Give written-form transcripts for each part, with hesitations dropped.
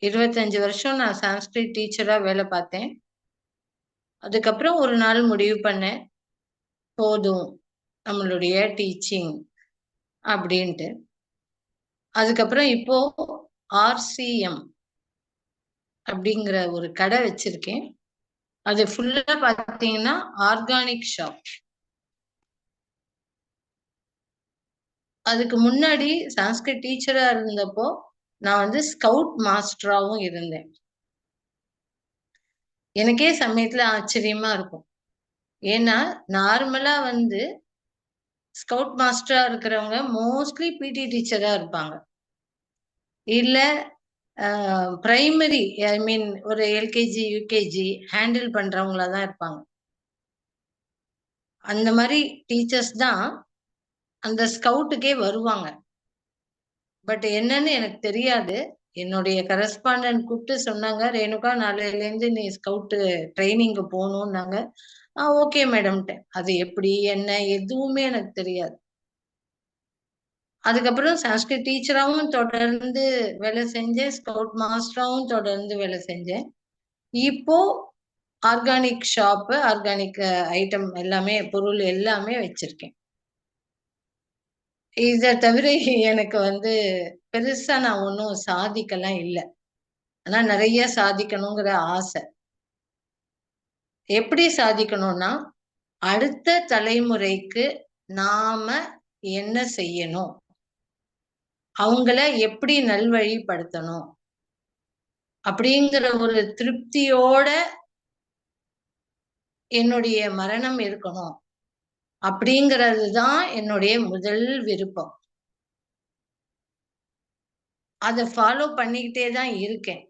25 வருஷம் நான் சான்ஸ்கிரிட் டீச்சரா வேலை பார்த்தேன். அதுக்கப்புறம் ஒரு நாள் முடிவு பண்ணேன், போதும் நம்மளுடைய டீச்சிங் அப்படின்ட்டு. அதுக்கப்புறம் இப்போ ஆர்சிஎம் அப்படிங்கிற ஒரு கடை வச்சிருக்கேன். அது ஃபுல்லா பாத்தீங்கன்னா ஆர்கானிக் ஷாப். அதுக்கு முன்னாடி சான்ஸ்கிரிட் டீச்சரா இருந்தப்போ நான் வந்து ஸ்கவுட் மாஸ்டராவும் இருந்தேன். எனக்கே சமயத்துல ஆச்சரியமா இருக்கும். ஏன்னா நார்மலா வந்து ஸ்கவுட் மாஸ்டரா இருக்கிறவங்க மோஸ்ட்லி பிடி டீச்சரா இருப்பாங்க. இல்ல பிரைமரி ஐ மீன் ஒரு எல்கேஜி யூகேஜி ஹேண்டில் பண்றவங்களா தான் இருப்பாங்க. அந்த மாதிரி டீச்சர்ஸ் தான் அந்த ஸ்கவுட்டுக்கே வருவாங்க. பட் என்னன்னு எனக்கு தெரியாது. என்னுடைய கரஸ்பாண்டன்ட் கூப்பிட்டு சொன்னாங்க, ரேணுகா நாளையில இருந்து நீ ஸ்கவுட் ட்ரைனிங்க்கு போகணும்னாங்க. ஓகே மேடம்ட்டேன். அது எப்படி என்ன எதுவுமே எனக்கு தெரியாது. அதுக்கப்புறம் சான்ஸ்கிரிட் டீச்சராகவும் தொடர்ந்து வேலை செஞ்சேன், ஸ்கவுட் மாஸ்டராகவும் தொடர்ந்து வேலை செஞ்சேன். இப்போ ஆர்கானிக் ஷாப், ஆர்கானிக் ஐட்டம் எல்லாமே பொருள் எல்லாமே வச்சிருக்கேன். இத தவிர எனக்கு வந்து பெருசா நான் ஒன்னும் சாதிக்கலாம் இல்ல. ஆனா நிறைய சாதிக்கணுங்கிற ஆசை. எப்படி சாதிக்கணும்னா, அடுத்த தலைமுறைக்கு நாம என்ன செய்யணும், அவங்கள எப்படி நல்வழிப்படுத்தணும் அப்படிங்கிற ஒரு திருப்தியோட என்னுடைய மரணம் இருக்கணும் அப்படிங்கிறது தான் என்னுடைய முதல் விருப்பம். அதை ஃபாலோ பண்ணிக்கிட்டே தான் இருக்கேன்.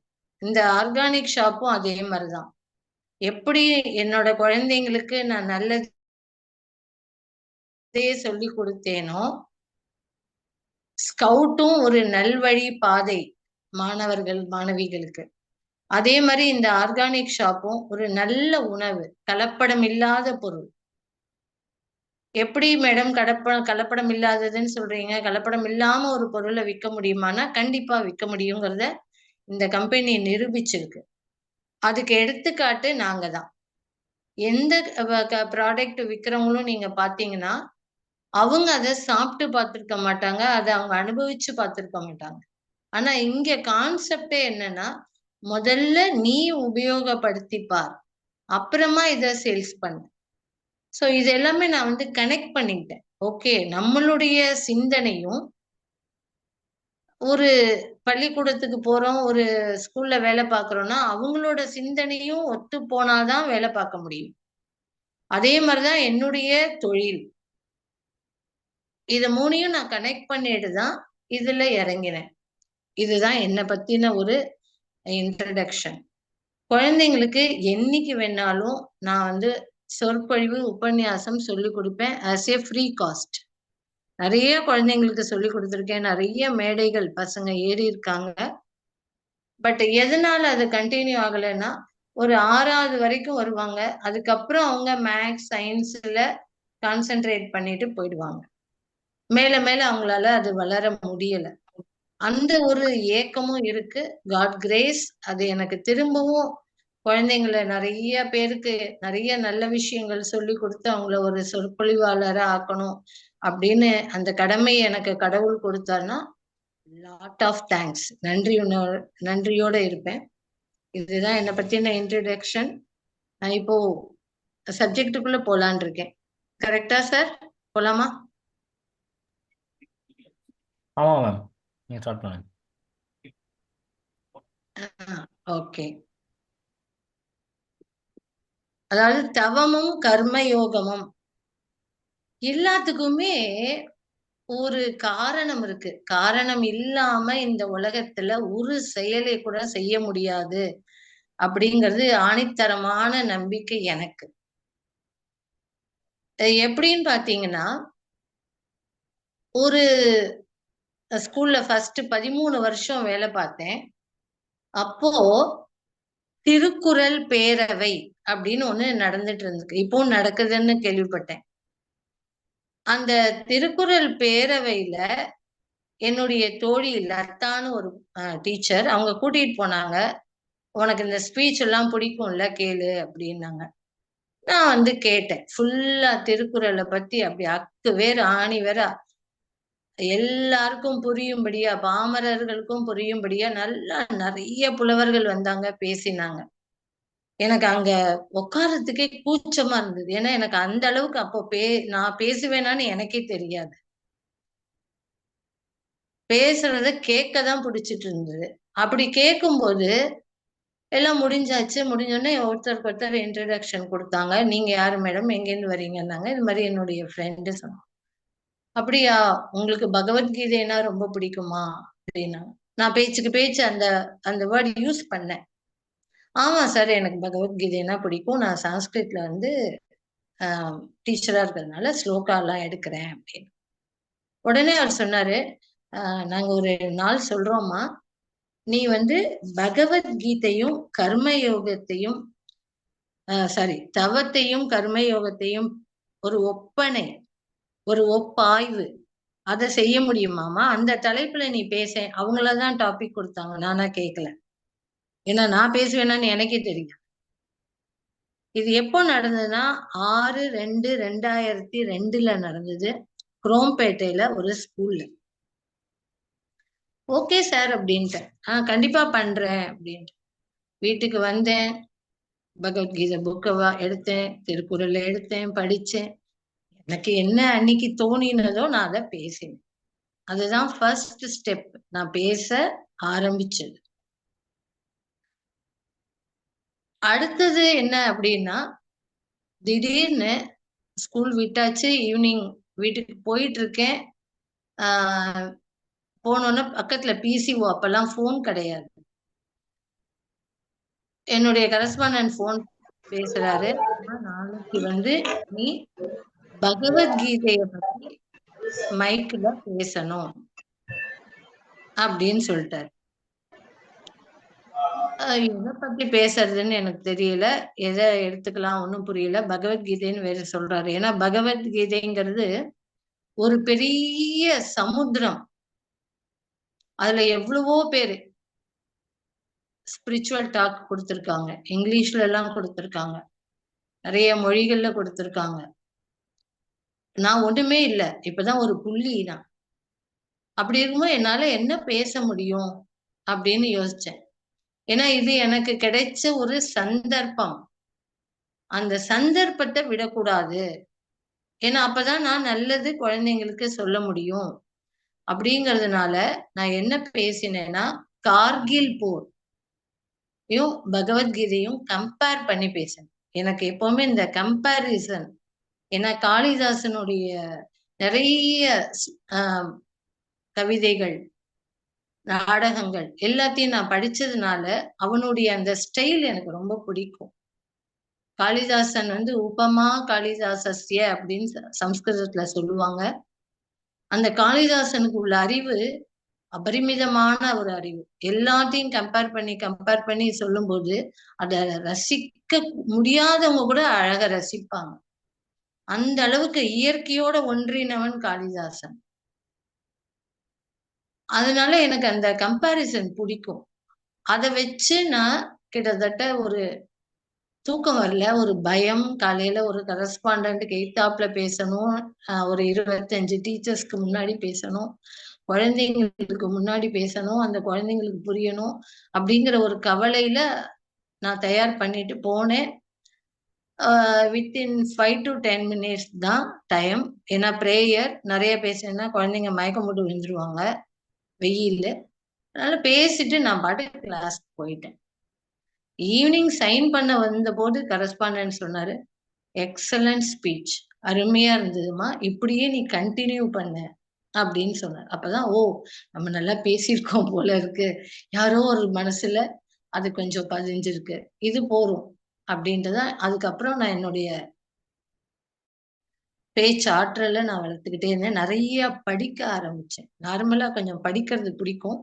இந்த ஆர்கானிக் ஷாப்பும் அதே மாதிரிதான். எப்படி என்னோட குழந்தைங்களுக்கு நான் நல்லதே சொல்லி கொடுத்தேனோ, ஸ்கவுட்டும் ஒரு நல்வழி பாதை மாணவர்கள் மாணவிகளுக்கு. அதே மாதிரி இந்த ஆர்கானிக் ஷாப்பும் ஒரு நல்ல உணவு, கலப்படம் இல்லாத பொருள். எப்படி மேடம் கலப்படம் இல்லாததுன்னு சொல்றீங்க? கலப்படம் இல்லாம ஒரு பொருளை விற்க முடியுமானா கண்டிப்பா விற்க முடியுங்கிறத இந்த கம்பெனி நிரூபிச்சிருக்கு. அதுக்கு எடுத்துக்காட்டு நாங்க தான். எந்த ப்ராடக்ட் விற்கிறவங்களும் நீங்க பாத்தீங்கன்னா, அவங்க அதை சாப்பிட்டு பார்த்திருக்க மாட்டாங்க, அதை அவங்க அனுபவிச்சு பார்த்திருக்க மாட்டாங்க. ஆனா இங்க கான்செப்டே என்னன்னா, முதல்ல நீ உபயோகப்படுத்தி பார், அப்புறமா இத சேல்ஸ் பண்ணு. சோ இது எல்லாமே நான் வந்து கனெக்ட் பண்ணிக்கிட்டேன். ஓகே, நம்மளுடைய சிந்தனையும் ஒரு பள்ளிக்கூடத்துக்கு போறோம், ஒரு ஸ்கூல்ல வேலை பார்க்கிறோம்னா அவங்களோட சிந்தனையும் ஒத்து போனாதான் வேலை பார்க்க முடியும். அதே மாதிரிதான் என்னுடைய தொழில். இத மூணையும் நான் கனெக்ட் பண்ணிட்டு தான் இதுல இறங்கினேன். இதுதான் என்னை பத்தின ஒரு இன்ட்ரடக்ஷன். குழந்தைங்களுக்கு என்னைக்கு வேணாலும் நான் வந்து சொற்பொழிவு, உபன்யாசம் சொல்லிக் கொடுப்பேன் ஆஸ் ஏ ஃப்ரீ காஸ்ட். நிறைய குழந்தைங்களுக்கு சொல்லி கொடுத்துருக்கேன். நிறைய மேடைகள் பசங்க ஏறி இருக்காங்க. பட் எதனால அது கண்டினியூ ஆகலைன்னா, ஒரு 6வது வரைக்கும் வருவாங்க. அதுக்கப்புறம் அவங்க மேக்ஸ், சயின்ஸ்ல கான்சென்ட்ரேட் பண்ணிட்டு போயிடுவாங்க. மேல மேல அவங்களால அது வளர முடியல. அந்த ஒரு ஏக்கமும் இருக்கு. காட் கிரேஸ் அது எனக்கு திரும்பவும் குழந்தைங்கள நிறைய பேருக்கு நிறைய நல்ல விஷயங்கள் சொல்லி கொடுத்து அவங்கள ஒரு சொற்பொழிவாளரா ஆக்கணும் அப்படின்னு அந்த கடமையை எனக்கு கடவுள் கொடுத்தாருன்னா லாட் ஆஃப் தேங்க்ஸ், நன்றியோட இருப்பேன். இதுதான் என்னை பத்தின இன்ட்ரடக்ஷன். நான் இப்போ சப்ஜெக்டுக்குள்ள போலான் இருக்கேன். கரெக்டா சார்? போலாமா? ஆமா மேம், நீங்க ஸ்டார்ட் பண்ணுங்க. ஓகே. அதாவது தவமும் கர்மயோகமும் எல்லாத்துக்குமே ஒரு காரணம் இருக்கு. காரணம் இல்லாம இந்த உலகத்துல ஒரு செயலை கூட செய்ய முடியாது அப்படிங்கிறது ஆணித்தரமான நம்பிக்கை எனக்கு. எப்படின்னு பாத்தீங்கன்னா, ஒரு ஸ்கூல்ல ஃபர்ஸ்ட் 13 வருஷம் வேலை பார்த்தேன். அப்போ திருக்குறள் பேரவை அப்படின்னு ஒண்ணு நடந்துட்டு இருந்துருக்கு. இப்போ நடக்குதுன்னு கேள்விப்பட்டேன். அந்த திருக்குறள் பேரவையில என்னுடைய தோழி லத்தான்னு ஒரு டீச்சர், அவங்க கூட்டிட்டு போனாங்க. உனக்கு இந்த ஸ்பீச் எல்லாம் பிடிக்கும்ல, கேளு அப்படின்னாங்க. நான் வந்து கேட்டேன். ஃபுல்லா திருக்குறளை பத்தி அப்படி அக்கு வேறு ஆணி வேற எல்லாருக்கும் புரியும்படியா, பாமரர்களுக்கும் புரியும்படியா நல்லா நிறைய புலவர்கள் வந்தாங்க, பேசினாங்க. எனக்கு அங்க உட்கார்றதுக்கே கூச்சமா இருந்தது. ஏன்னா எனக்கு அந்த அளவுக்கு அப்போ நான் பேசுவேனான்னு எனக்கே தெரியாது. பேசுறத கேட்கதான் பிடிச்சிட்டு இருந்தது. அப்படி கேட்கும்போது எல்லாம் முடிஞ்சாச்சு. முடிஞ்சோடனே ஒருத்தருக்கு ஒருத்தர் இன்ட்ரடக்ஷன் கொடுத்தாங்க. நீங்க யாரு மேடம்? எங்கேருந்து வரீங்கன்னாங்க. இது மாதிரி என்னுடைய ஃப்ரெண்டு சொன்னாங்க. அப்படியா, உங்களுக்கு பகவத்கீதைனா ரொம்ப பிடிக்குமா அப்படின்னாங்க. நான் பேச்சுக்கு பேச்சு அந்த அந்த வேர்டு யூஸ் பண்ணேன். ஆமா சார், எனக்கு பகவத்கீதைனா பிடிக்கும். நான் சான்ஸ்கிரிட்ல வந்து டீச்சரா இருக்கிறதுனால ஸ்லோகா எல்லாம் எடுக்கிறேன் அப்படின்னு. உடனே அவர் சொன்னாரு, நாங்க ஒரு நாள் சொல்றோம்மா, நீ வந்து பகவத்கீதையும் கர்மயோகத்தையும் சாரி தவத்தையும் கர்மயோகத்தையும் ஒரு ஒப்பனை, ஒரு ஒப்பாய்வு அதை செய்ய முடியுமாமா? அந்த தலைப்புல நீ பேச. அவங்களதான் டாபிக் கொடுத்தாங்க, நானா கேட்கல. ஏன்னா நான் பேசுவேனான்னு எனக்கே தெரியும். இது எப்போ நடந்ததுன்னா 6/2/2002 நடந்தது. குரோம்பேட்டையில ஒரு ஸ்கூல்ல. ஓகே சார் அப்படின்ட்டேன். கண்டிப்பா பண்றேன் அப்படின்ட்டு வீட்டுக்கு வந்தேன். பகவத்கீதை புக்கை எடுத்தேன், திருக்குறளை எடுத்தேன், படிச்சேன். எனக்கு என்ன அன்னைக்கு தோணினதோ நான் அதை பேசினேன். அதுதான் ஃபர்ஸ்ட் ஸ்டெப் நான் பேச ஆரம்பிச்சது. அடுத்தது என்ன அப்படின்னா, திடீர்னு ஸ்கூல் விட்டாச்சு, ஈவினிங் வீட்டுக்கு போயிட்டு இருக்கேன். போனோன்னா பக்கத்துல பிசிஓ, அப்பெல்லாம் போன் கிடையாது. என்னுடைய கரஸ்பாண்டன்ட் போன் பேசுறாரு. நாளைக்கு வந்து நீ பகவத்கீதைய பத்தி மைக்ல பேசணும் அப்படின்னு சொல்லிட்டாரு. எதை பத்தி பேசுறதுன்னு எனக்கு தெரியல. எதை எடுத்துக்கலாம் ஒன்னும் புரியல. பகவத்கீதைன்னு வேற சொல்றாரு. ஏன்னா பகவத்கீதைங்கிறது ஒரு பெரிய சமுத்திரம். அதுல எவ்வளவோ பேரு ஸ்பிரிச்சுவல் டாக் கொடுத்திருக்காங்க. இங்கிலீஷ்ல எல்லாம் கொடுத்திருக்காங்க. நிறைய மொழிகள்ல கொடுத்திருக்காங்க. நான் ஒண்ணுமே இல்ல. இப்பதான் ஒரு புள்ளி தான். அப்படி இருக்கும்போது என்னால என்ன பேச முடியும் அப்படின்னு யோசிச்சேன். ஏன்னா இது எனக்கு கிடைச்ச ஒரு சந்தர்ப்பம். அந்த சந்தர்ப்பத்தை விடக்கூடாது. ஏன்னா அப்பதான் நான் நல்லது குழந்தைங்களுக்கு சொல்ல முடியும். அப்படிங்கிறதுனால நான் என்ன பேசினேன்னா, கார்கில் போர் பகவத்கீதையும் கம்பேர் பண்ணி பேசினேன். எனக்கு எப்பவுமே இந்த கம்பேரிசன், ஏன்னா காளிதாசனுடைய நிறைய கவிதைகள், நாடகங்கள் எல்லாத்தையும் நான் படிச்சதுனால அவனுடைய அந்த ஸ்டைல் எனக்கு ரொம்ப பிடிக்கும். காளிதாசன் வந்து உபமா காளிதாசஸ்ய அப்படின்னு சம்ஸ்கிருதத்துல சொல்லுவாங்க. அந்த காளிதாசனுக்கு உள்ள அறிவு அபரிமிதமான ஒரு அறிவு. எல்லாத்தையும் கம்பேர் பண்ணி சொல்லும்போது அதை ரசிக்க முடியாதவங்க கூட அழக ரசிப்பாங்க. அந்த அளவுக்கு இயற்கையோட ஒன்றினவன் காளிதாசன். அதனால எனக்கு அந்த கம்பேரிசன் பிடிக்கும். அதை வச்சு நான் கிட்டத்தட்ட ஒரு தூக்கம் வரல, ஒரு பயம். காலையில ஒரு கரஸ்பாண்டன்ட்டுக்கு எய்த்தாப்ல பேசணும், ஒரு 25 டீச்சர்ஸ்க்கு முன்னாடி பேசணும், குழந்தைங்களுக்கு முன்னாடி பேசணும், அந்த குழந்தைங்களுக்கு புரியணும் அப்படிங்கிற ஒரு கவலையில நான் தயார் பண்ணிட்டு போனேன். வித்தின் 5 to 10 minutes தான் டைம். ஏன்னா பிரேயர் நிறைய பேசினா குழந்தைங்க மயக்கம் போட்டு விழுந்துருவாங்க வெயில்ல. அதனால பேசிட்டு நான் பாட்டுக்கு கிளாஸ்க்கு போயிட்டேன். ஈவினிங் சைன் பண்ண வந்த போது கரஸ்பாண்டன்ட் சொன்னாரு, எக்ஸலன்ட் ஸ்பீச், அருமையா இருந்ததுமா, இப்படியே நீ கண்டினியூ பண்ண அப்படின்னு சொன்னார். அப்பதான் நம்ம நல்லா பேசியிருக்கோம் போல இருக்கு, யாரோ ஒரு மனசுல அது கொஞ்சம் பதிஞ்சிருக்கு, இது போரும் அப்படின்றதான். அதுக்கப்புறம் நான் என்னுடைய பேச்சு ஆற்றலை நான் வளர்த்துக்கிட்டே இருந்தேன். நிறைய படிக்க ஆரம்பிச்சேன். நார்மலா கொஞ்சம் படிக்கிறது பிடிக்கும்.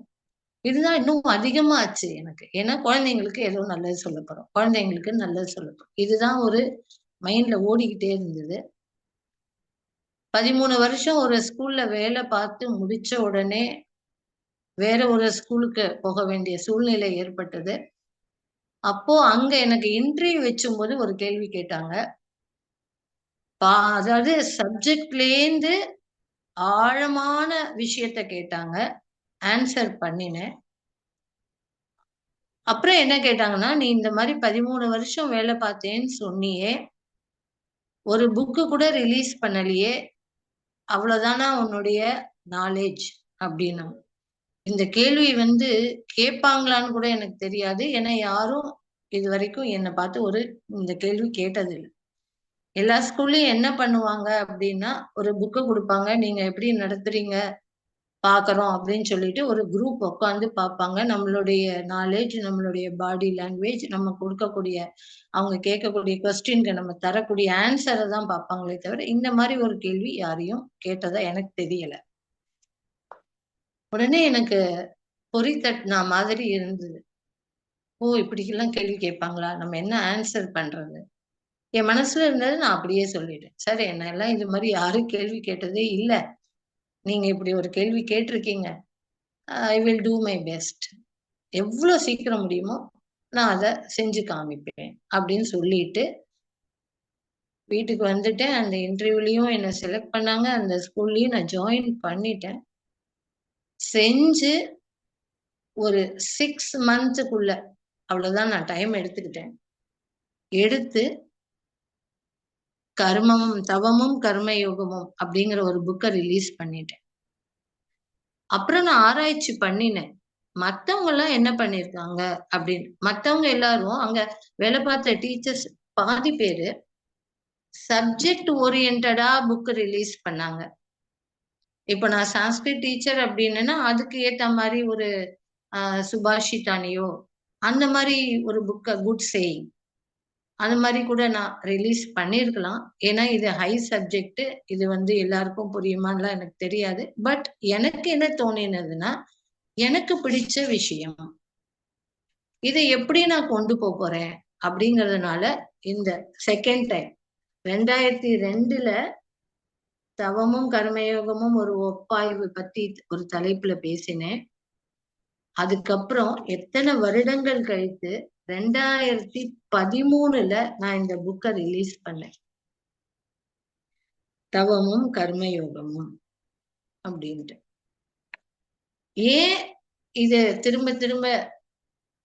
இதுதான் இன்னும் அதிகமா ஆச்சு எனக்கு. ஏன்னா குழந்தைங்களுக்கு ஏதோ நல்லது சொல்ல போறோம், குழந்தைங்களுக்கு நல்லது சொல்ல போறோம். இதுதான் ஒரு மைண்ட்ல ஓடிக்கிட்டே இருந்தது. 13 வருஷம் ஒரு ஸ்கூல்ல வேலை பார்த்து முடிச்ச உடனே வேற ஒரு ஸ்கூலுக்கு போக வேண்டிய சூழ்நிலை ஏற்பட்டது. அப்போ அங்க எனக்கு இன்டர்வியூ வச்சும்போது ஒரு கேள்வி கேட்டாங்க. அதாவது சப்ஜெக்ட்லேருந்து ஆழமான விஷயத்த கேட்டாங்க. ஆன்சர் பண்ணினேன். அப்புறம் என்ன கேட்டாங்கன்னா, "நீ இந்த மாரி 13 வருஷம் வேலை பார்த்தேன்னு சொன்னியே, ஒரு புக்கு கூட ரிலீஸ் பண்ணலையே, அவ்வளோதானா உன்னுடைய நாலேட்ஜ்?" அப்படின்னாங்க. இந்த கேள்வி வந்து கேட்பாங்களான்னு கூட எனக்கு தெரியாது. ஏன்னா யாரும் இதுவரைக்கும் என்ன பார்த்து இந்த கேள்வி கேட்டதில்ல. எல்லா ஸ்கூல்லயும் என்ன பண்ணுவாங்க அப்படின்னா, ஒரு புக்க குடுப்பாங்க. "நீங்க எப்படி நடத்துறீங்க பார்க்குறோம்" அப்படின்னு சொல்லிட்டு ஒரு குரூப் உட்காந்து பார்ப்பாங்க. நம்மளுடைய நாலேட்ஜ், நம்மளுடைய பாடி லாங்குவேஜ், நம்ம குடுக்கக்கூடிய அவங்க கேட்கக்கூடிய கொஸ்டின்க்கு நம்ம தரக்கூடிய ஆன்ஸர தான் பார்ப்பாங்களே தவிர, இந்த மாரி ஒரு கேள்வி யாரையும் கேட்டதா எனக்கு தெரியல. உடனே எனக்கு பொறி தட்டுனா மாதிரி இருந்தது. ஓ! இப்படியெல்லாம் கேள்வி கேட்பாங்களா? நம்ம என்ன ஆன்ஸர் பண்றது? என் மனசுல இருந்தது நான் அப்படியே சொல்லிட்டேன். சார் என்னையெல்லாம் இது மாரி யாரும் கேள்வி கேட்டதே இல்ல. நீங்க இப்படி ஒரு கேள்வி கேட்டிருக்கீங்க. I will do my best. எவ்ளோ சீக்கிரம் முடியுமோ, நான் அத செஞ்சு காமிப்பேன். அப்படின்னு சொல்லிட்டு, வீட்டுக்கு வந்துட்டேன். அந்த இன்டர்வியூலயும் என்ன செலக்ட் பண்ணாங்க. அந்த ஸ்கூல்லயும் நான் ஜாயின் பண்ணிட்டேன். செஞ்சு ஒரு 6 மந்த்துக்குள்ள அவ்வளோதான் நான் டைம் எடுத்துக்கிட்டேன். எடுத்து தவமும் கர்மயோகமும் அப்படிங்கிற ஒரு புக்க ரிலீஸ் பண்ணிட்டேன். அப்புறம் நான் ஆராய்ச்சி பண்ணினேன். மத்தவங்கலாம் என்ன பண்ணியிருக்காங்க அப்படின்னு. மத்தவங்க எல்லாரும் அங்க வேலை பார்த்த டீச்சர்ஸ் பாதி பேரு சப்ஜெக்ட் ஓரியன்டடா புக் ரிலீஸ் பண்ணாங்க. இப்ப நான் சான்ஸ்கிரிட் டீச்சர் அப்படின்னேன்னா, அதுக்கு ஏத்த மாரி ஒரு அ சுபாஷிதானியோ, அந்த மாரி ஒரு புக்க குட் சேயிங் அந்த மாரி கூட நான் ரிலீஸ் பண்ணியிருக்கலாம். ஏன்னா, இது ஹை சப்ஜெக்ட். இது வந்து எல்லாருக்கும் புரியுமான்லாம் எனக்கு தெரியாது. பட் எனக்கு என்ன தோணினதுன்னா, எனக்கு பிடிச்ச விஷயம். இத எப்படி நான் கொண்டு போறேன் அப்படிங்கிறதுனால, இந்த செகண்ட் டைம் 2002ல தவமும், கர்மயோகமும் ஒரு ஒப்பாய்வு பத்தி ஒரு தலைப்புல பேசினேன். அதுக்கப்புறம் எத்தன வருடங்கள் கழித்து 2013ல நான் இந்த புக்க ரிலீஸ் பண்ணேன். தவமும், கர்மயோகமும் அப்படின்ட்டு. ஏன் இது திரும்ப திரும்ப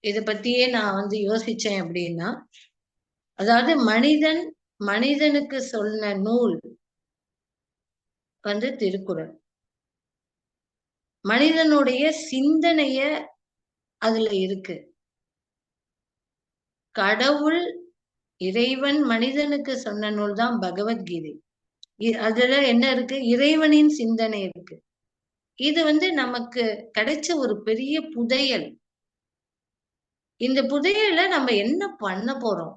இத பத்தியே நான் வந்து யோசிச்சேன் அப்படின்னா, அதாவது மனிதனுக்கு சொன்ன நூல் வந்து திருக்குறள். மனிதனுடைய சிந்தனைய அதுல இருக்கு. கடவுள், இறைவன் மனிதனுக்கு சொன்ன நூல் தான் பகவத்கீதை. அதுல என்ன இருக்கு? இறைவனின் சிந்தனை இருக்கு. இது வந்து நமக்கு கிடைச்ச ஒரு பெரிய புதையல். இந்த புதையல நம்ம என்ன பண்ண போறோம்?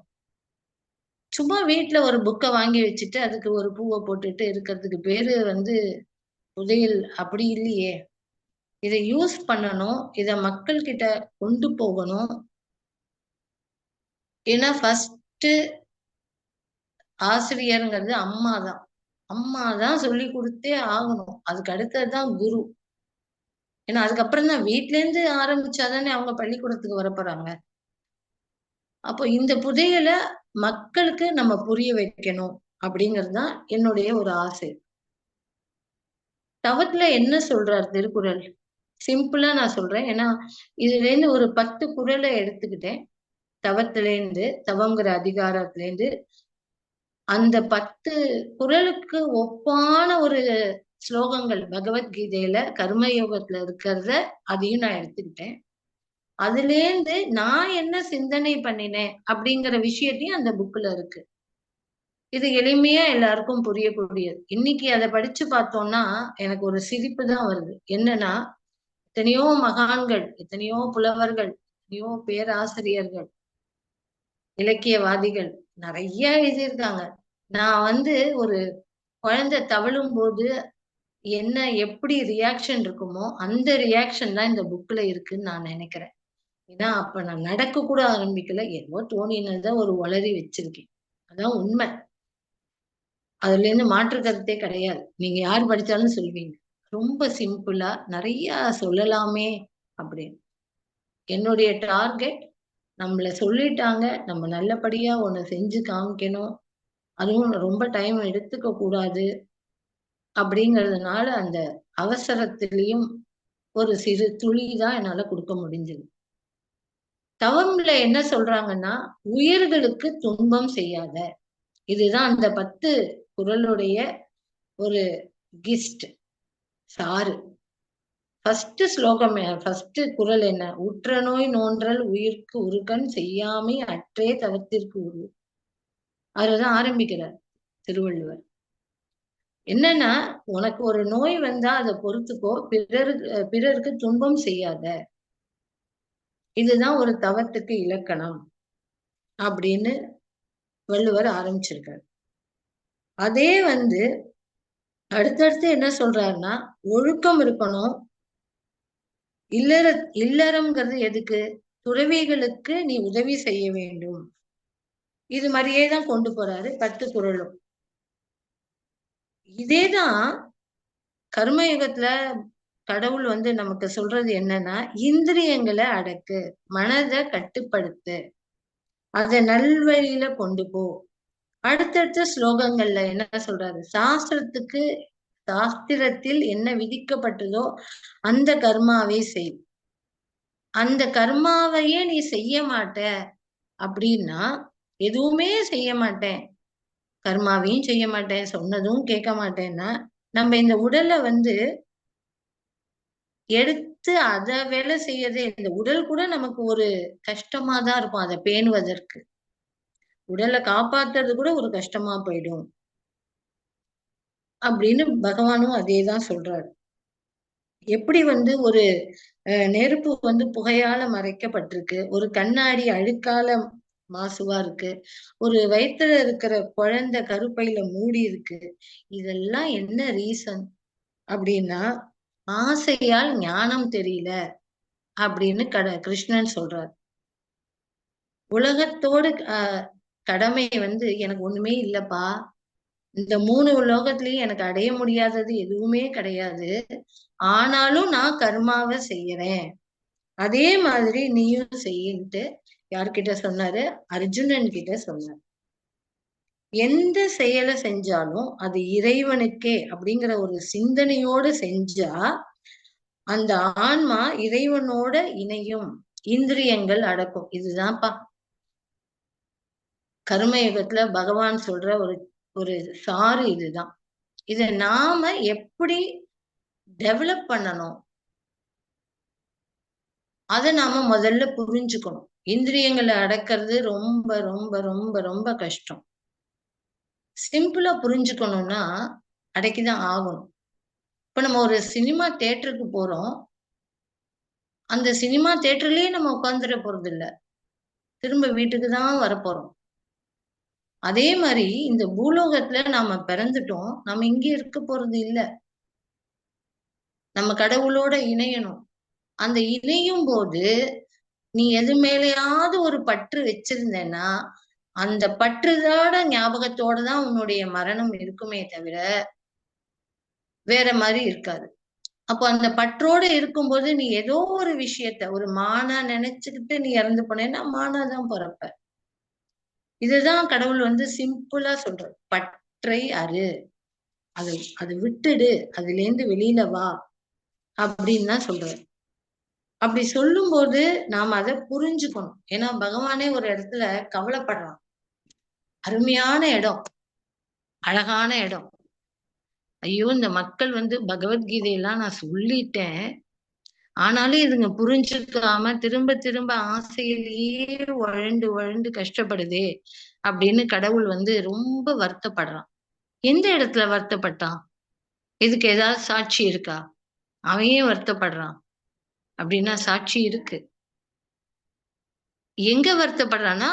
சும்மா வீட்ல ஒரு புக்க வாங்கி வச்சுட்டு, அதுக்கு ஒரு பூவ போட்டுட்டு இருக்கிறதுக்கு பேரு வந்து புதையல் அப்படி இல்லையே! இத யூஸ் பண்ணணும். இத மக்கள் கிட்ட கொண்டு போகணும். ஏன்னா ஃபர்ஸ்ட்டு ஆசிரியர்ங்கிறது அம்மா தான். அம்மா தான் சொல்லிக் குடுத்தே ஆகணும். அதுக்கு அடுத்தது தான் குரு. ஏன்னா அதுக்கப்புறம் தான் வீட்லேருந்து ஆரம்பிச்சா தானே அவங்க பள்ளிக்கூடத்துக்கு வரப்போறாங்க. அப்போ இந்த புதையல மக்களுக்கு நம்ம புரிய வைக்கணும் அப்படிங்கிறது தான் என்னுடைய ஒரு ஆசை. தவத்துல என்ன சொல்றார் திருக்குறள்? சிம்பிளா நான் சொல்றேன். ஏன்னா, இதுலேருந்து ஒரு 10 குறள எடுத்துக்கிட்டேன். தவத்திலேருந்து, தவங்கிற அதிகாரத்திலேருந்து, அந்த 10 குறளுக்கு ஒப்பான ஒரு ஸ்லோகங்கள் பகவத்கீதையில கர்மயோகத்துல இருக்கிறத அதையும் நான் எடுத்துக்கிட்டேன். அதுலேருந்து நான் என்ன சிந்தனை பண்ணினேன் அப்படிங்கிற விஷயத்தையும் அந்த புக்ல இருக்கு. இது எளிமையா எல்லாருக்கும் புரியக்கூடியது. இன்னைக்கு அத படிச்சு பார்த்தோம்னா, எனக்கு ஒரு சிரிப்பு தான் வருது. என்னன்னா, எத்தனையோ மகான்கள், எத்தனையோ புலவர்கள், எத்தனையோ பேராசிரியர்கள், இலக்கியவாதிகள் நெறைய எழுதியிருக்காங்க. நான் வந்து ஒரு குழந்தை தவழும்போது என்ன எப்படி ரியாக்ஷன் இருக்குமோ, அந்த ரியாக்ஷன் தான் இந்த புக்ல இருக்குன்னு நான் நெனைக்கிறேன். ஏன்னா, அப்ப நான் நடக்க கூட ஆரம்பிக்கல. ஏதோ தோணினத ஒரு ஒளறி வச்சிருக்கேன். அதான் உண்ம. அதுலேருந்து மாற்று கருத்தே கிடையாது. நீங்க யார் படிச்சாலும் சொல்வீங்க. ரொம்ப சிம்பிளா நிறைய சொல்லலாமே அப்படின்னு. என்னுடைய டார்கெட், நம்மள சொல்லிட்டாங்க, நம்ம நல்லபடியா ஒண்ணு செஞ்சு காமிக்கணும். அதுவும் ரொம்ப டைம் எடுத்துக்க கூடாது அப்படிங்கிறதுனால அந்த அவசரத்திலையும் ஒரு சிறு துளி தான் என்னால கொடுக்க முடிஞ்சது. தவம்ல என்ன சொல்றாங்கன்னா, உயிர்களுக்கு துன்பம் செய்யாத. இதுதான் அந்த 10 குறளுடைய ஒரு கிஸ்ட், சாறு. ஃபர்ஸ்ட் ஸ்லோகம், ஃபர்ஸ்ட் குறள் என்ன? உற்ற நோய் நோன்றல் உயிர்க்கு உருகன் செய்யாமை அற்றே தவத்திற்கு உரு. அதுலதான் ஆரம்பிக்கிறார் திருவள்ளுவர். என்னன்னா, உனக்கு ஒரு நோய் வந்தா அதை பொறுத்துக்கோ, பிறருக்கு துன்பம் செய்யாத. இதுதான் ஒரு தவத்துக்கு இலக்கணம் அப்படின்னு வள்ளுவர் ஆரம்பிச்சிருக்காரு. அதே அடுத்தடுத்து என்ன சொல்றாருன்னா, ஒழுக்கம் இருக்கணும். இல்லறம்ங்கிறது எதுக்கு? துறவிகளுக்கு நீ உதவி செய்ய வேண்டும். இது மாதிரியே தான் கொண்டு போறாரு 10 குறளும். இதேதான் கர்மயுகத்துல கடவுள் நமக்கு சொல்றது என்னன்னா, இந்திரியங்களை அடக்கு, மனதை கட்டுப்படுத்து, அதை நல்வழியில கொண்டு போ. அடுத்தடுத்த ஸ்லோகங்கள்ல என்ன சொல்றாரு? சாஸ்திரத்தில் என்ன விதிக்கப்பட்டதோ அந்த கர்மாவை செய். அந்த கர்மாவையே நீ செய்ய மாட்ட அப்படின்னா, எதுவுமே செய்ய மாட்டேன், கர்மாவையும் செய்ய மாட்டேன், சொன்னதும் கேட்க மாட்டேன்னா, நம்ம இந்த உடலை எடுத்து அதை வேலை செய்யறது, இந்த உடல் கூட நமக்கு ஒரு கஷ்டமா தான் இருக்கும். அதை பேணுவதற்கு, உடலை காப்பாத்துறது கூட ஒரு கஷ்டமா போயிடும் அப்படின்னு பகவானும் அதேதான் சொல்றாரு. எப்படி ஒரு நெருப்பு புகையால மறைக்கப்பட்டிருக்கு, ஒரு கண்ணாடி அழுக்கால மாசுவா இருக்கு, ஒரு வயித்துல இருக்கிற குழந்தை கருப்பையில மூடி இருக்கு. இதெல்லாம் என்ன ரீசன் அப்படின்னா, ஆசையால் ஞானம் தெரியல அப்படின்னு கிருஷ்ணன் சொல்றார். உலகத்தோடு கடமை எனக்கு ஒண்ணுமே இல்லப்பா, இந்த 3 உலோகத்திலயும் எனக்கு அடைய முடியாதது எதுவுமே கிடையாது, ஆனாலும் நான் கர்மாவை செய்யறேன், அதே மாதிரி நீயும் செய்யின்ட்டு யார்கிட்ட சொன்னாரு? அர்ஜுனன் கிட்ட சொன்னார். எந்த செயலை செஞ்சாலும் அது இறைவனுக்கே அப்படிங்கிற ஒரு சிந்தனையோடு செஞ்சா அந்த ஆன்மா இறைவனோட இணையும், இந்திரியங்கள் அடக்கும். இதுதான்ப்பா கர்மயுகத்துல பகவான் சொல்ற ஒரு ஒரு சாறு. இதுதான். இத நாம எப்படி டெவலப் பண்ணணும், அதை நாம முதல்ல புரிஞ்சுக்கணும். இந்திரியங்களை அடக்கிறது ரொம்ப ரொம்ப ரொம்ப ரொம்ப கஷ்டம். சிம்பிளா புரிஞ்சுக்கணும்னா அடக்கிதான் ஆகணும். இப்ப நம்ம ஒரு சினிமா தியேட்டருக்கு போறோம், அந்த சினிமா தியேட்டர்லயே நம்ம உட்கார்ந்துட போறது இல்ல, திரும்ப வீட்டுக்கு தான் வரப்போறோம். அதே மாதிரி இந்த பூலோகத்துல நாம பிறந்துட்டோம், நம்ம இங்கே இருக்க போறது இல்ல, நம்ம கடவுளோட இணையணும். அந்த இணையும் போது நீ எது மேலேயாவது ஒரு பற்று வச்சிருந்தேன்னா, அந்த பற்றுதோட ஞாபகத்தோட தான் உன்னுடைய மரணம் இருக்குமே தவிர வேற மாதிரி இருக்காது. அப்போ அந்த பற்றோட இருக்கும்போது நீ ஏதோ ஒரு விஷயத்த ஒரு மானா நினைச்சுக்கிட்டு நீ இறந்து போனேன்னா மானாதான் பிறப்ப. இதுதான் கடவுள் சிம்பிளா சொல்றாரு. பற்றை அறு, அதை விட்டுடு, அதுல இருந்து வெளியில வா அப்படின்னு தான் சொல்றாரு. அப்படி சொல்லும் போது நாம அதை புரிஞ்சுக்கணும். ஏன்னா பகவானே ஒரு இடத்துல கவலைப்படுறான். அருமையான இடம், அழகான இடம். ஐயோ, இந்த மக்கள் பகவத்கீதையெல்லாம் நான் சொல்லிட்டேன், ஆனாலும் இதுங்க புரிஞ்சுக்காம திரும்ப திரும்ப ஆசையிலேயே வழண்டு வழண்டு கஷ்டப்படுதே அப்படின்னு கடவுள் ரொம்ப வருத்தப்படுறான். எந்த இடத்துல வருத்தப்பட்டான்? இதுக்கு ஏதாவது சாட்சி இருக்கா? அவன் ஏன் வருத்தப்படுறான் அப்படின்னா சாட்சி இருக்கு. எங்க வருத்தப்படுறான்னா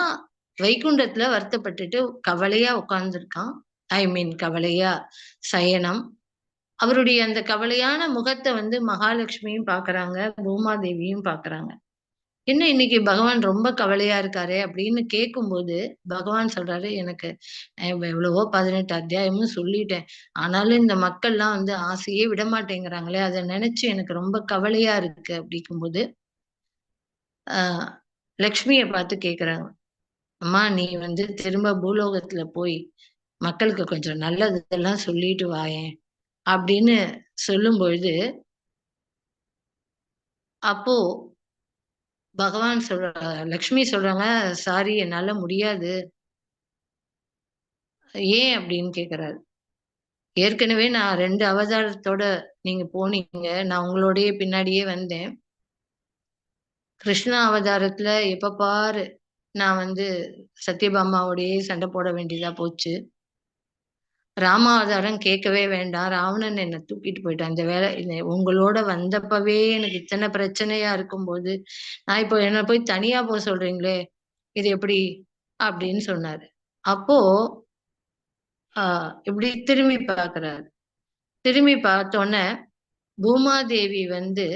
வைகுண்டத்துல வருத்தப்பட்டுட்டு கவலையா உட்கார்ந்துருக்கான். ஐ மீன் கவலையா சயனம். அவருடைய அந்த கவலையான முகத்தை மகாலட்சுமியும் பாக்குறாங்க, பூமாதேவியும் பாக்குறாங்க. என்ன இன்னைக்கு பகவான் ரொம்ப கவலையா இருக்காரே அப்படின்னு கேட்கும்போது, பகவான் சொல்றாரு, எனக்கு எவ்வளவோ 18 அத்தியாயமும் சொல்லிட்டேன். ஆனாலும் இந்த மக்கள்லாம் வந்து ஆசையே விடமாட்டேங்கிறாங்களே! அத நினைச்சு எனக்கு ரொம்ப கவலையா இருக்கு அப்படிங்கும்போது, அ லக்ஷ்மிய பார்த்து கேட்குறாங்க. அம்மா நீ வந்து திரும்ப பூலோகத்துல போய் மக்களுக்கு கொஞ்சம் நல்லதெல்லாம் சொல்லிட்டு வாயேன் அப்படின்னு சொல்லும்பொழுது, அப்போ பகவான் லக்ஷ்மி சொல்றாங்க, சாரி என்னால முடியாது. ஏன் அப்படின்னு கேட்கிறாரு. ஏற்கனவே நான் 2 அவதாரத்தோட நீங்க போனீங்க. நான் உங்களோடயே பின்னாடியே வந்தேன். கிருஷ்ணா அவதாரத்துல எப்ப பாரு நான் வந்து சத்யபாமாவோடயே சண்டை போட வேண்டியதா போச்சு. ராமாவதாரம் கேட்கவே வேண்டாம். ராவணன் என்ன தூக்கிட்டு போயிட்டான். இந்த வேலை உங்களோட வந்தப்பவே எனக்கு இத்தன பிரச்சனையா இருக்கும்போது, நான் இப்போ என்ன போய் தனியா சொல்றீங்களே! இது எப்படி? அப்படின்னு சொன்னாரு. அப்போ அ இப்படி திரும்பி பார்க்குறாரு. திரும்பி பார்த்தோனே, பூமாதேவி வந்து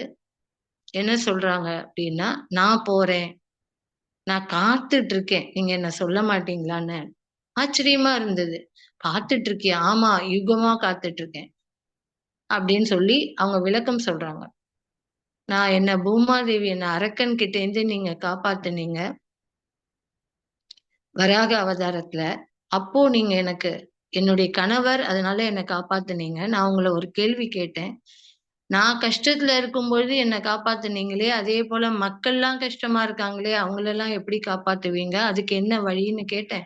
என்ன சொல்றாங்க அப்படின்னா, "நான் போறேன். நான் காத்துட்டு இருக்கேன். நீங்க என்ன சொல்ல மாட்டீங்களான்னு." ஆச்சரியமா இருந்தது. "காத்துட்டு இருக்கியா?" "ஆமா, யுகமா காத்துட்டு இருக்கேன்." அப்படின்னு சொல்லி அவங்க விளக்கம் சொல்றாங்க. பூமாதேவி என்ன அரக்கன் கிட்டேருந்து நீங்க காப்பாத்துனீங்க. வராக அவதாரத்துல. அப்போ நீங்க எனக்கு என்னுடைய கணவர், அதனால என்ன காப்பாத்துனீங்க. நான் உங்கள ஒரு கேள்வி கேட்டேன். நான் கஷ்டத்துல இருக்கும்பொழுது என்ன காப்பாத்துனீங்களே, அதே போல மக்கள்லாம் கஷ்டமா இருக்காங்களே, அவங்களெல்லாம் எப்படி காப்பாத்துவீங்க? அதுக்கு என்ன வழின்னு கேட்டேன்.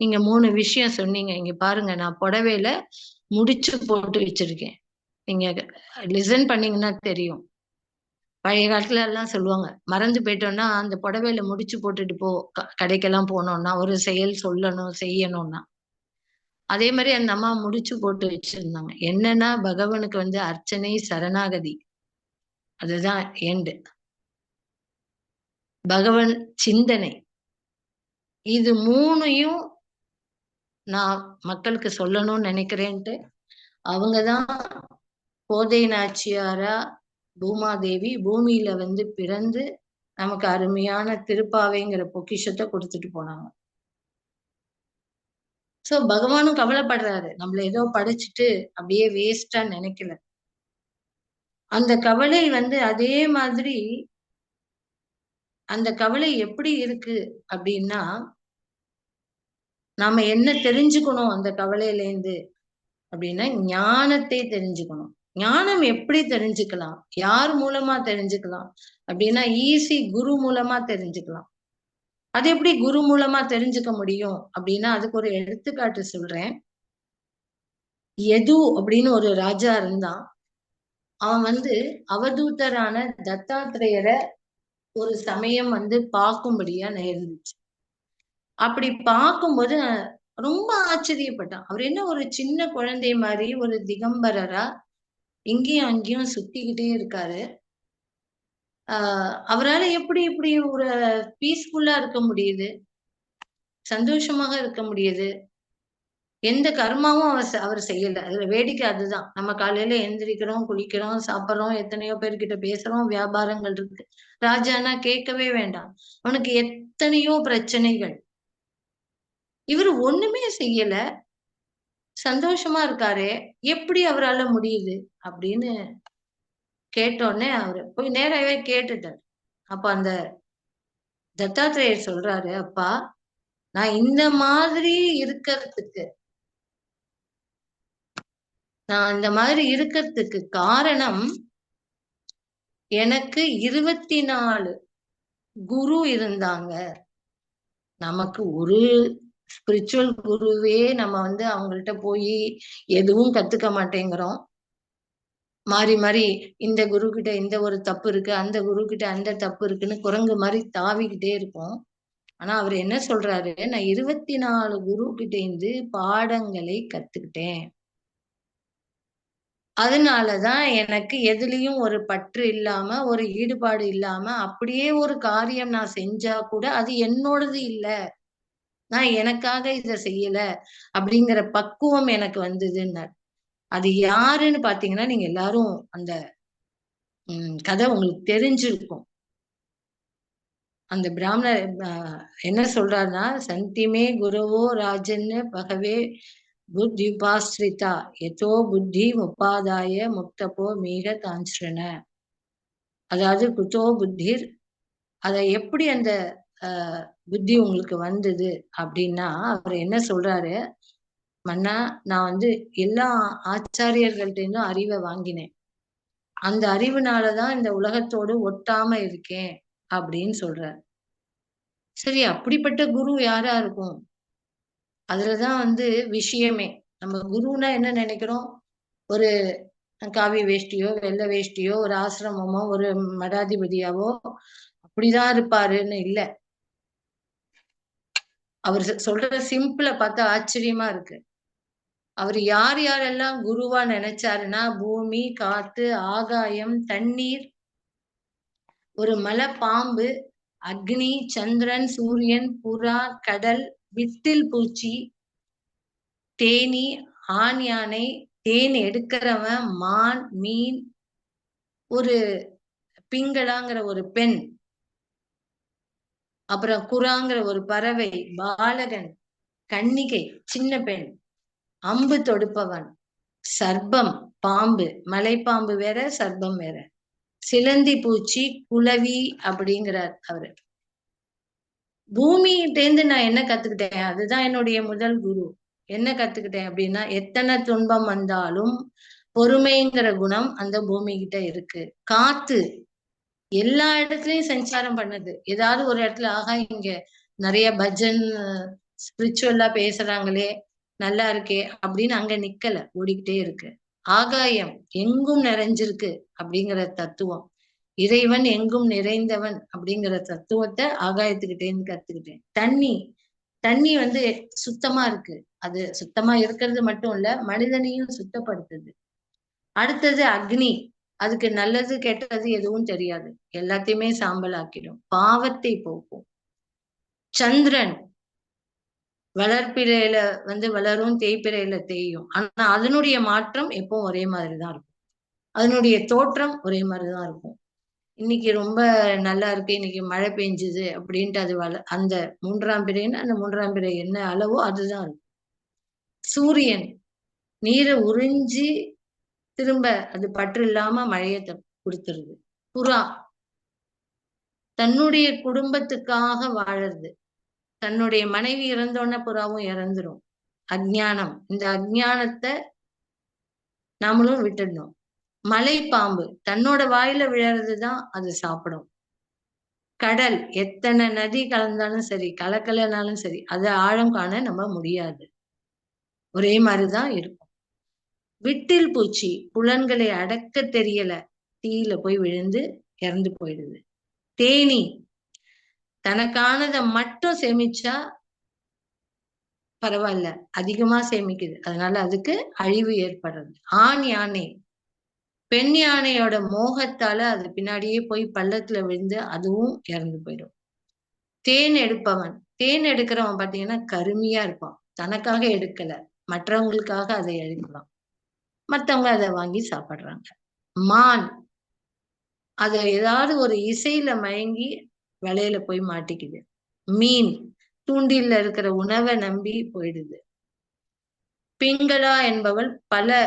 நீங்க 3 விஷயம் சொன்னீங்க. இங்க பாருங்க நான் புடவையில முடிச்சு போட்டு வச்சிருக்கேன். நீங்க லிசன் பண்ணீங்கன்னா தெரியும். பழைய காலத்துல எல்லாம் சொல்லுவாங்க. மறந்து போயிட்டோம்னா, அந்த புடவையில முடிச்சு போட்டுட்டு போ. கடைக்கெல்லாம் போனோம்னா, ஒரு செயல் சொல்லணும், செய்யணும்னா. அதே மாரி அந்த அம்மா முடிச்சு போட்டு வச்சிருந்தாங்க. என்னன்னா, பகவானுக்கு வந்து அர்ச்சனை, சரணாகதி. அதுதான் எண்டு. பகவன் சிந்தனை. இது 3யும் நான் மக்களுக்கு சொல்லணும்னு நெனைக்கிறேன்ட்டு, அவங்க தான் கோதை நாச்சியாரா பூமாதேவி பூமியில வந்து பிறந்து, நமக்கு அருமையான திருப்பாவைங்கிற பொக்கிஷத்த குடுத்துட்டு போனாங்க. சோ பகவானும் கவலைப்படுறாரு. நம்மள ஏதோ படைச்சுட்டு அப்படியே வேஸ்ட்டா நெனைக்கல. அந்த கவலை வந்து அதே மாதிரி அந்த கவலை எப்படி இருக்கு அப்படின்னா, நாம என்ன தெரிஞ்சுக்கணும் அந்த கவலையிலேருந்து அப்படின்னா, ஞானத்தை தெரிஞ்சுக்கணும். ஞானம் எப்படி தெரிஞ்சுக்கலாம்? யார் மூலமா தெரிஞ்சுக்கலாம்? அப்படின்னா, ஈஸி குரு மூலமா தெரிஞ்சுக்கலாம். அது எப்படி குரு மூலமா தெரிஞ்சுக்க முடியும்? அப்படின்னா, அதுக்கு ஒரு எடுத்துக்காட்டு சொல்றேன். யது அப்படின்னு ஒரு ராஜா இருந்தான். அவன் வந்து அவதூதரான தத்தாத்திரேயர ஒரு சமயம் வந்து பார்க்கும்படியா நேர்ந்துச்சு. அப்படி பார்க்கும்போது ரொம்ப ஆச்சரியப்பட்டான். அவர் என்ன ஒரு சின்ன குழந்தை மாரி ஒரு திகம்பரரா இங்கேயும் அங்கேயும் சுத்திக்கிட்டே இருக்காரு. ஆ அவரால எப்படி இப்படி ஒரு பீஸ்ஃபுல்லா இருக்க முடியுது? சந்தோஷமாக இருக்க முடியுது? எந்த கர்மாவும் அவர் செய்யல. அதுல வேடிக்கை அதுதான். நம்ம காலையில எந்திரிக்கிறோம், குளிக்கிறோம், சாப்பிடுறோம், எத்தனையோ பேர்கிட்ட பேசுறோம், வியாபாரங்கள் இருக்கு. ராஜான்னா கேட்கவே வேண்டாம். அவனுக்கு எத்தனையோ பிரச்சனைகள். இவரு ஒண்ணுமே செய்யல. சந்தோஷமா இருக்காரே! எப்படி அவரால முடியுது? அப்படின்னு கேட்டோனே அவரு போய் நேராவே கேட்டுட்டாரு. அப்ப அந்த தத்தாத்திரேயர் சொல்றாரு, "அப்பா, நான் இந்த மாதிரி இருக்கறதுக்கு நான் இந்த மாதிரி இருக்கறதுக்கு காரணம், எனக்கு 24 குரு இருந்தாங்க. நமக்கு ஒரு ஸ்பிரிச்சுவல் குருவே நம்ம வந்து அவங்கள்ட்ட போயி எதுவும் கத்துக்க மாட்டேங்கிறோம். மாறி, மாறி இந்த குருகிட்ட இந்த ஒரு தப்பு இருக்கு, அந்த குருகிட்ட அந்த தப்பு இருக்குன்னு குரங்கு மாரி தாவிக்கிட்டே இருக்கோம். ஆனா அவரு என்ன சொல்றாரு, நான் 24 குரு கிட்டேருந்து பாடங்களை கத்துக்கிட்டேன். அதனால தான் எனக்கு எதுலயும் ஒரு பற்று இல்லாம, ஒரு ஈடுபாடு இல்லாம, அப்படியே ஒரு காரியம் நான் செஞ்சா கூட அது என்னோடது இல்ல. நான் எனக்காக இத செய்யல. அப்படிங்கிற பக்குவம் எனக்கு வந்ததுன்னாரு. அது யாருன்னு பார்த்தீங்கன்னா, நீங்க எல்லாரும் அந்த கதை உங்களுக்கு தெரிஞ்சிருக்கும். அந்த பிராமணர் என்ன சொல்றாருன்னா, சந்திமே குருவோ ராஜன்னு பகவே புத்தியுபாஸ்ரிதா எதோ புத்தி முப்பாதாய முக்தபோ மீக தாஞ்சிரன. அதாவது குதோ புத்திர், அதை எப்படி அந்த புத்தி உங்களுக்கு வந்தது அப்படின்னா, அவர் என்ன சொல்றாரு, மன்னா நான் வந்து எல்லா ஆச்சாரியர்கள்ட்ட இருந்தும் அறிவை வாங்கினேன். அந்த அறிவுனாலதான் இந்த உலகத்தோடு ஒட்டாம இருக்கேன் அப்படின்னு சொல்றார். சரி, அப்படிப்பட்ட குரு யாரா இருக்கும்? அதுலதான் வந்து விஷயமே. நம்ம குருன்னா என்ன நினைக்கிறோம்? ஒரு காவி வேஷ்டியோ வெள்ளை வேஷ்டியோ ஒரு ஆசிரமமோ ஒரு மடாதிபதியாவோ அப்படிதான் இருப்பாருன்னு இல்ல. அவர் சொல்ற சிம்பிள பார்த்தா ஆச்சரியமா இருக்கு. அவர் யார் யாரெல்லாம் குருவா நினைச்சாருன்னா, பூமி, காத்து, ஆகாயம், தண்ணீர், ஒரு மலை பாம்பு, அக்னி, சந்திரன், சூரியன், புறா, கடல், விட்டில் பூச்சி, தேனி, ஆண் யானை, தேன் எடுக்கிறவன், மான், மீன், ஒரு பிங்களாங்கிற ஒரு பெண், அப்புறம் குராங்கிற ஒரு பறவை, பாலகன், கன்னிகை சின்ன பெண், அம்பு தொடுப்பவன், சர்ப்பம் பாம்பு, மலைப்பாம்பு வேற சர்ப்பம் வேற, சிலந்தி பூச்சி, குளவி அப்படிங்கிறார் அவரு. பூமியிட்டேந்து நான் என்ன கத்துக்கிட்டேன்? அதுதான் என்னுடைய முதல் குரு. என்ன கத்துக்கிட்டேன் அப்படின்னா, எத்தனை துன்பம் வந்தாலும் பொறுமைங்கிற குணம் அந்த பூமி கிட்ட இருக்கு. காத்து எல்லா இடத்துலயும் சஞ்சாரம் பண்ணுது. ஏதாவது ஒரு இடத்துல ஆகா இங்க நிறைய பஜன் ஸ்பிரிச்சுவலா பேசுறாங்களே, நல்லா இருக்கே அப்படின்னு அங்க நிக்கல, ஓடிக்கிட்டே இருக்கு. ஆகாயம் எங்கும் நிறைஞ்சிருக்கு அப்படிங்கிற தத்துவம், இறைவன் எங்கும் நிறைந்தவன் அப்படிங்கிற தத்துவத்தை ஆகாயத்துக்கிட்டே இருந்து கத்துக்கிட்டேன். தண்ணி தண்ணி வந்து சுத்தமா இருக்கு. அது சுத்தமா இருக்கிறது மட்டும் இல்ல, மனிதனையும் சுத்தப்படுத்துது. அடுத்தது அக்னி, அதுக்கு நல்லது கெட்டது எதுவும் தெரியாது, எல்லாத்தையுமே சாம்பல் ஆக்கிடும், பாவத்தை போக்கும். சந்திரன் வளர்ப்பிறையில வந்து வளரும், தேய்பிறையில தேயும். ஆனா அதனுடைய மாற்றம் எப்பவும் ஒரே மாதிரிதான் இருக்கும். அதனுடைய தோற்றம் ஒரே மாதிரிதான் இருக்கும். இன்னைக்கு ரொம்ப நல்லா இருக்கு, இன்னைக்கு மழை பெஞ்சுது அப்படின்ட்டு அது அந்த மூன்றாம் பிறைன்னு அந்த மூன்றாம் பிறை என்ன அளவோ அதுதான் இருக்கும். சூரியன் நீரை உறிஞ்சி திரும்ப அது பற்று இல்லாம மழையை கொடுத்துருது. புறா தன்னுடைய குடும்பத்துக்காக வாழறது. தன்னுடைய மனைவி இறந்தோன்ன புறாவும் இறந்துரும். அஜ்ஞானம், இந்த அஜ்ஞானத்தை நாமளும் விட்டுடணும். மலை பாம்பு தன்னோட வாயில விழறதுதான் அது சாப்பிடும். கடல் எத்தனை நதி கலந்தாலும் சரி, கலக்கலனாலும் சரி, அதை ஆழம் காண நம்ம முடியாது, ஒரே மாதிரிதான் இருக்கும். விட்டில் பூச்சி புலன்களை அடக்க தெரியல, தீயில போய் விழுந்து இறந்து போயிடுது. தேனி தனக்கானதை மட்டும் சேமிச்சா பரவாயில்ல, அதிகமா சேமிக்குது, அதனால அதுக்கு அழிவு ஏற்படுறது. ஆண் யானை பெண் யானையோட மோகத்தால அது பின்னாடியே போய் பள்ளத்துல விழுந்து அதுவும் இறந்து போயிடும். தேன் எடுப்பவன், தேன் எடுக்கிறவன் பாத்தீங்கன்னா கருமையா இருப்பான், தனக்காக எடுக்கல, மற்றவங்களுக்காக அதை எடுக்கலாம், மத்தவங்க அதை வாங்கி சாப்பிடுறாங்க. மான் அதை ஏதாவது ஒரு இசையில மயங்கி வலையில போய் மாட்டிக்குது. மீன் தூண்டில்ல இருக்கிற உணவை நம்பி போயிடுது. பிங்களா என்பவள் பல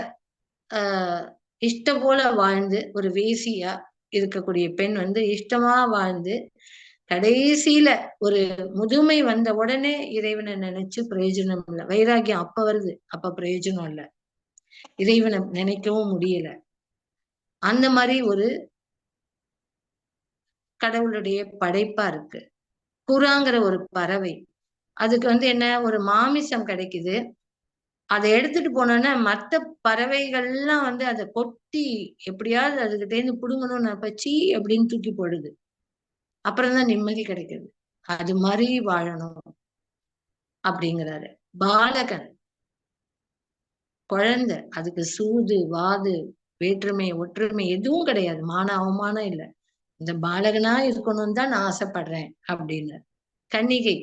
இஷ்ட போல வாழ்ந்து, ஒரு வேசியா இருக்கக்கூடிய பெண் வந்து இஷ்டமா வாழ்ந்து கடைசியில ஒரு முதுமை வந்த உடனே இறைவனை நினைச்சு பிரயோஜனம் இல்லை, வைராகியம் அப்ப வருது, அப்ப பிரயோஜனம் இல்லை, இறைவனை நினைக்கவும் முடியல. அந்த மாதிரி ஒரு கடவுளுடைய படைப்பா இருக்கு. புறாங்கிற ஒரு பறவை, அதுக்கு வந்து என்ன, ஒரு மாமிசம் கிடைக்குது, அதை எடுத்துட்டு போனோன்னா மத்த பறவைகள்லாம் வந்து அதை கொத்தி எப்படியாவது அதுகிட்ட இருந்து புடுங்கணும்னு பச்சி அப்படின்னு தூக்கி போடுது, அப்புறம்தான் நிம்மதி கிடைக்குது. அது மாதிரி வாழணும் அப்படிங்கிறாரு. பாலகன் குழந்தை, அதுக்கு சூது வாது வேற்றுமை ஒற்றுமை எதுவும் கிடையாது, மான அவமானம் இல்லை, இந்த பாலகனா இருக்கணும்னு தான் நான் ஆசைப்படுறேன் அப்படின்னு. கன்னிகை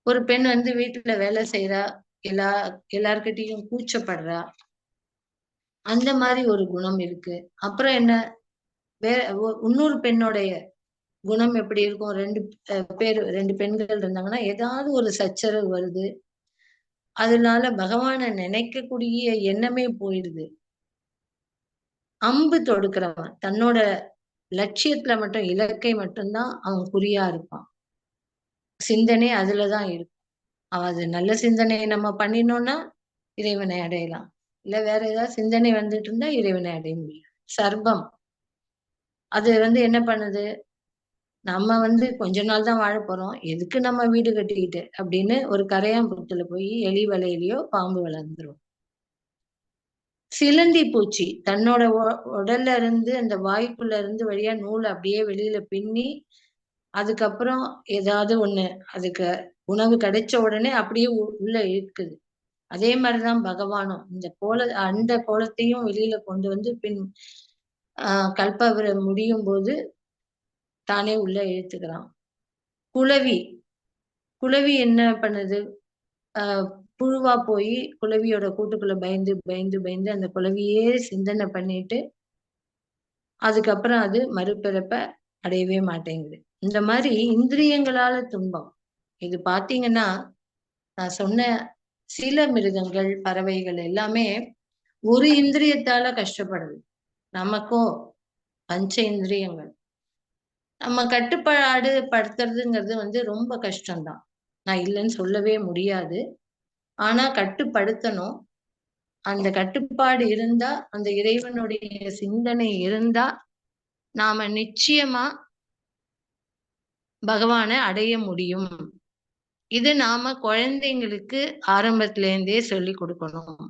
ஒரு பெண் வந்து வீட்டுல வேலை செய்யறா, எல்லார்கிட்டையும் கூச்சப்படுறா, அந்த மாதிரி ஒரு குணம் இருக்கு. அப்புறம் என்ன, இன்னொரு பெண்ணுடைய குணம் எப்படி இருக்கும்? 2 பெண்கள் இருந்தாங்கன்னா, ஏதாவது ஒரு சச்சரவு வருது. அதனால பகவான நினைக்கக்கூடிய எண்ணமே போயிடுது. அம்பு தொடுக்கிறவன் தன்னோட லட்சியத்துல மட்டும் இலக்கை மட்டும் தான் அவன் குறியா இருப்பான். சிந்தனை அதுலதான் இருக்கும். அது நல்ல சிந்தனையை நம்ம பண்ணினோம்னா இறைவனை அடையலாம். இல்ல வேற ஏதாவது சிந்தனை வந்துட்டு இருந்தா இறைவனை அடைய முடியும். சர்ப்பம் அது என்ன பண்ணுது? நம்ம கொஞ்ச நாள் தான் வாழப் போறோம். எதுக்கு நம்ம வீடு கட்டிக்கிட்டு அப்படின்னு ஒரு கரையாம்புத்துல போய் எலி வலையிலயோ பாம்பு வளர்ந்துரும். சிலந்தி பூச்சி தன்னோட உடல்ல இருந்து அந்த வாய்க்குள்ள இருந்து வழியா நூல் அப்படியே வெளியில பின்னி அதுக்கப்புறம் ஏதாவது ஒண்ணு அதுக்கு உணவு கிடைச்ச உடனே அப்படியே உள்ள இழுக்குது. அதே மாதிரிதான் பகவானும் அந்த கோலத்தையும் வெளியில கொண்டு வந்து பின் கல்பவரை முடியும் போது தானே உள்ள இழுத்துக்கிறான். குளவி குளவி என்ன பண்ணுது? ஆஹ் புழுவா போய் குளவியோட கூட்டுக்குள்ள பயந்து பயந்து பயந்து அந்த குளவியே சிந்தனை பண்ணிட்டு அதுக்கப்புறம் அது மறுபிறப்ப அடையவே மாட்டேங்குது. இந்த மாதிரி இந்திரியங்களால துன்பம். இது பாத்தீங்கன்னா நான் சொன்ன சில மிருகங்கள் பறவைகள் எல்லாமே ஒரு இந்திரியத்தால கஷ்டப்படுது. நமக்கோ பஞ்ச இந்திரியங்கள் நம்ம கட்டுப்பாடு படுத்துறதுங்கிறது ரொம்ப கஷ்டம்தான். நான் இல்லைன்னு சொல்லவே முடியாது. ஆனா கட்டுப்படுத்தணும். அந்த கட்டுப்பாடு இருந்தா அந்த இறைவனுடைய சிந்தனை இருந்தா நாம நிச்சயமா பகவானை அடைய முடியும். இது நாம குழந்தைங்களுக்கு ஆரம்பத்துல இருந்தே சொல்லி கொடுக்கணும்.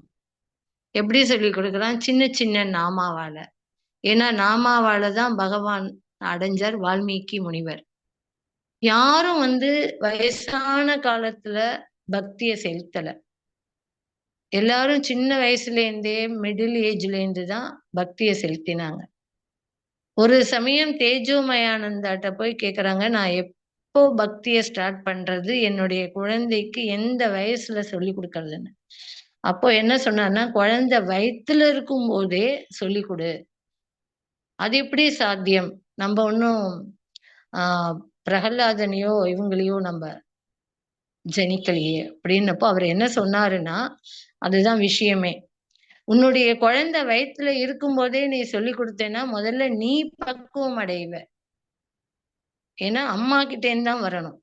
எப்படி சொல்லி கொடுக்கலாம்? சின்ன சின்ன நாமாவால. ஏன்னா நாமாவால தான் பகவான் அடைஞ்சார் வால்மீகி முனிவர். யாரும் வயசான காலத்துல பக்திய செலுத்தல. எல்லாரும் சின்ன வயசுல இருந்தே மிடில் ஏஜ்ல இருந்து தான் பக்திய செலுத்தினாங்க. ஒரு சமயம் தேஜோமயானந்தாட்ட போய் கேக்குறாங்க, நான் எப்போ பக்திய ஸ்டார்ட் பண்றது? என்னுடைய குழந்தைக்கு எந்த வயசுல சொல்லிக் கொடுக்கறதுன்னு. அப்போ என்ன சொன்னார்னா, குழந்தை வயித்துல இருக்கும் போதே சொல்லிக் கொடு. அது எப்படி சாத்தியம்? நம்ம ஒண்ணும் ஆஹ் பிரகலாதனையோ இவங்களையோ நம்ம ஜனிக்கலையே அப்படின்னப்போ அவர் என்ன சொன்னாருன்னா, அதுதான் விஷயமே. உன்னுடைய குழந்தை வயித்துல இருக்கும் போதே நீ சொல்லி கொடுத்தேன்னா முதல்ல நீ பக்குவம் அடைவ. ஏன்னா அம்மா கிட்ட இருந்து தான் வரணும்.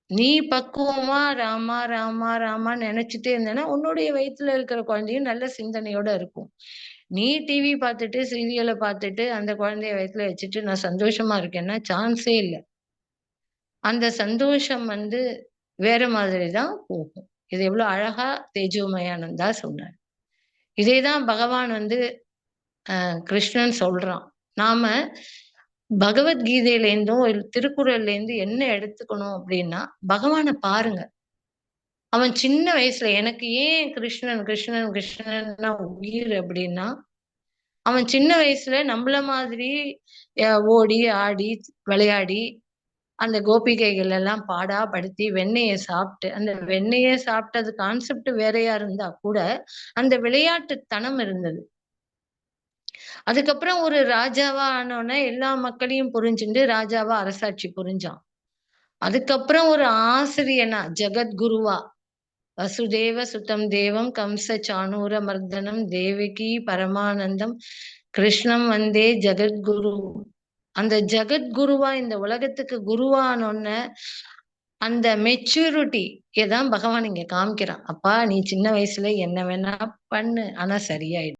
நீ பக்குவமா ராமா ராமா ராமான்னு நினைச்சிட்டே இருந்தேன்னா உன்னுடைய வயித்துல இருக்கிற குழந்தையும் நல்ல சிந்தனையோட இருக்கும். நீ டிவி பார்த்துட்டு சீரியலை பார்த்துட்டு அந்த குழந்தைய வயித்துல வச்சுட்டு நான் சந்தோஷமா இருக்கேன்னா சான்ஸே இல்லை. அந்த சந்தோஷம் வேற மாதிரி தான் போகும். இது எவ்வளவு அழகா தேஜோமயானந்தா சொன்னார். இதேதான் பகவான் கிருஷ்ணன் சொல்றான். நாம பகவத்கீதையில இருந்தும் திருக்குறள்ல இருந்து என்ன எடுத்துக்கணும் அப்படின்னா, பகவானை பாருங்க. அவன் சின்ன வயசுல எனக்கு ஏன் கிருஷ்ணன் கிருஷ்ணன் கிருஷ்ணன்னா உயிர் அப்படின்னா, அவன் சின்ன வயசுல நம்மள மாதிரி ஓடி ஆடி விளையாடி அந்த கோபிகைகள் எல்லாம் பாடா படுத்தி வெண்ணெயை சாப்பிட்டு அந்த வெண்ணெயை சாப்பிட்டது கான்செப்ட் வேறையா இருந்தா கூட அந்த விளையாட்டுத்தனம் இருந்தது. அதுக்கப்புறம் ஒரு ராஜாவா ஆனோன்னா எல்லா மக்களையும் புரிஞ்சுண்டு ராஜாவா அரசாட்சி புரிஞ்சான். அதுக்கப்புறம் ஒரு ஆசிரியனா ஜெகத்குருவா வசுதேவ சுதம் தேவம் கம்ச சாணூர மர்தனம் தேவகி பரமானந்தம் கிருஷ்ணம் வந்தே ஜெகத்குரு. அந்த ஜெகத்குருவா இந்த உலகத்துக்கு குருவானோன்ன அந்த மெச்சூரிட்டி தான் பகவான் இங்க காமிக்கிறான். அப்பா நீ சின்ன வயசுல என்ன வேணா பண்ணு, ஆனா சரியாயிடும்.